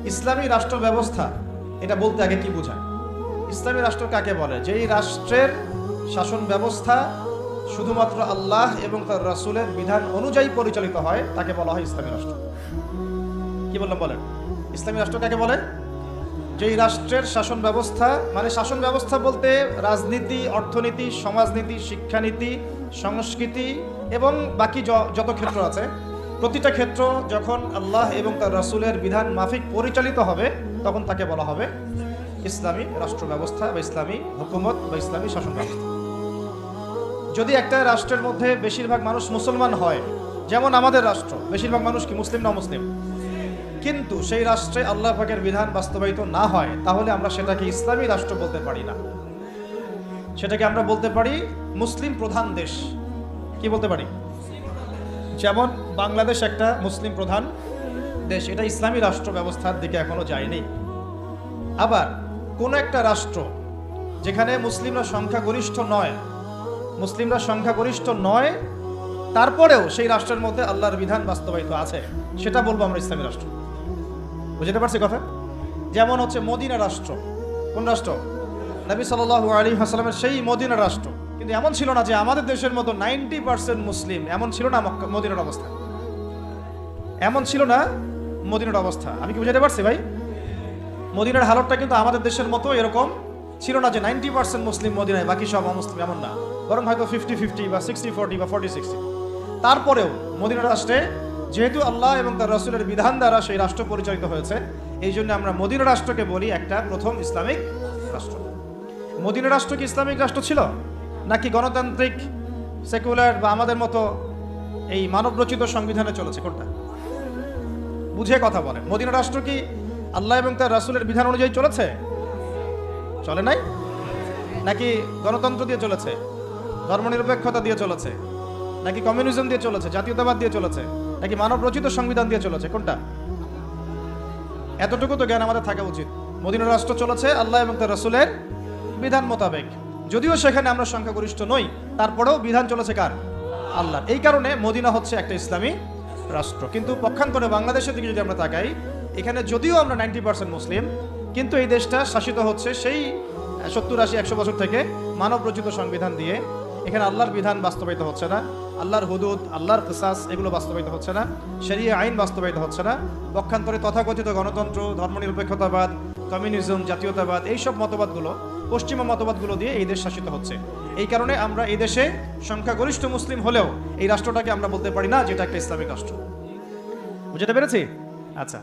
ইসলামী রাষ্ট্র ব্যবস্থা এটা বলতে আগে কি বোঝায়? ইসলামী রাষ্ট্র কাকে বলে? যেই রাষ্ট্রের শাসন ব্যবস্থা শুধুমাত্র আল্লাহ এবং তার রাসূলের বিধান অনুযায়ী পরিচালিত হয় তাকে বলা হয় ইসলামী রাষ্ট্র। কি বললাম বলেন? ইসলামী রাষ্ট্র কাকে বলে? যেই রাষ্ট্রের শাসন ব্যবস্থা, মানে শাসন ব্যবস্থা বলতে রাজনীতি, অর্থনীতি, সমাজনীতি, শিক্ষানীতি, সংস্কৃতি এবং বাকি যত ক্ষেত্র আছে, প্রতিটা ক্ষেত্র যখন আল্লাহ এবং তার রাসূলের বিধান মাফিক পরিচালিত হবে তখন তাকে বলা হবে ইসলামী রাষ্ট্র ব্যবস্থা বা ইসলামী হুকুমত বা ইসলামী শাসন ব্যবস্থা। যদি একটা রাষ্ট্রের মধ্যে বেশিরভাগ মানুষ মুসলমান হয়, যেমন আমাদের রাষ্ট্র, বেশিরভাগ মানুষ কি মুসলিম না মুসলিম, কিন্তু সেই রাষ্ট্রে আল্লাহ পাকের বিধান বাস্তবায়িত না হয়, তাহলে আমরা সেটাকে ইসলামী রাষ্ট্র বলতে পারি না। সেটাকে আমরা বলতে পারি মুসলিম প্রধান দেশ। কি বলতে পারি? যেমন বাংলাদেশ একটা মুসলিম প্রধান দেশ, এটা ইসলামী রাষ্ট্র ব্যবস্থার দিকে এখনো যায়নি। আবার কোন একটা রাষ্ট্র যেখানে মুসলিমরা সংখ্যাগরিষ্ঠ নয়, তারপরেও সেই রাষ্ট্রের মধ্যে আল্লাহর বিধান বাস্তবায়িত আছে, সেটা বলবো আমরা ইসলামী রাষ্ট্র। বুঝতে পারছি কথা? যেমন হচ্ছে মদিনা রাষ্ট্র। কোন রাষ্ট্র? নবী সাল্লাল্লাহু আলাইহি ওয়াসাল্লামের সেই মদিনা রাষ্ট্র। কিন্তু এমন ছিল না যে আমাদের দেশের মতো 90% মুসলিম, এমন ছিল না মদিনার অবস্থা। এমন ছিল না মদিনার অবস্থা। আমি কি বুঝাতে পারছি ভাই? মদিনার হালতটা কিন্তু আমাদের দেশের মতো এরকম ছিল না যে 90% মুসলিম মদিনায়, বাকি সব অমুসলিম, এমন না। বরং হয়তো 50-50 বা 60-40 বা 40-60। তারপরেও মদিনা রাষ্ট্রে যেহেতু আল্লাহ এবং তার রাসূলের বিধান দ্বারা সেই রাষ্ট্র পরিচালিত হয়েছে, এই জন্য আমরা মদিনা রাষ্ট্রকে বলি একটা প্রথম ইসলামিক রাষ্ট্র। মদিনা রাষ্ট্র কি ইসলামিক রাষ্ট্র ছিল, নাকি গণতান্ত্রিক, সেকুলার বা আমাদের মতো এই মানবরচিত সংবিধানে চলেছে? কোনটা? বুঝে কথা বলেন। মদিনা রাষ্ট্র কি আল্লাহ এবং তার রাসূলের বিধান অনুযায়ী চলেছে? চলে নাই? নাকি গণতন্ত্র দিয়ে চলেছে, ধর্মনিরপেক্ষতা দিয়ে চলেছে, নাকি কমিউনিজম দিয়ে চলেছে, জাতীয়তাবাদ দিয়ে চলেছে, নাকি মানব রচিত সংবিধান দিয়ে চলেছে? কোনটা? এতটুকু তো জ্ঞান আমাদের থাকা উচিত। মদিনা রাষ্ট্র চলেছে আল্লাহ এবং তার রাসূলের বিধান মোতাবেক, যদিও সেখানে আমরা সংখ্যাগরিষ্ঠ নই, তারপরেও বিধান চলেছে কার? আল্লাহ। এই কারণে মদিনা হচ্ছে একটা ইসলামী রাষ্ট্র। কিন্তু পক্ষান্তরে বাংলাদেশের দিকে যদি আমরা তাকাই, এখানে যদিও আমরা 90% মুসলিম, কিন্তু এই দেশটা শাসিত হচ্ছে সেই 70-80-100 বছর থেকে মানব রচিত সংবিধান দিয়ে। এখানে আল্লাহর বিধান বাস্তবায়িত হচ্ছে না, আল্লাহর হুদুদ, আল্লাহর কিসাস এগুলো বাস্তবায়িত হচ্ছে না, শরিয়া আইন বাস্তবায়িত হচ্ছে না। পক্ষান্তরে তথাকথিত গণতন্ত্র, ধর্মনিরপেক্ষতাবাদ, কমিউনিজম, জাতীয়তাবাদ, এইসব মতবাদগুলো, পশ্চিমা মতবাদগুলো দিয়ে এই দেশ শাসিত হচ্ছে। এই কারণে আমরা এই দেশে সংখ্যাগরিষ্ঠ মুসলিম হলেও এই রাষ্ট্রটাকে আমরা বলতে পারি না যেটা একটা ইসলামিক রাষ্ট্র। বুঝতে পেরেছি? আচ্ছা।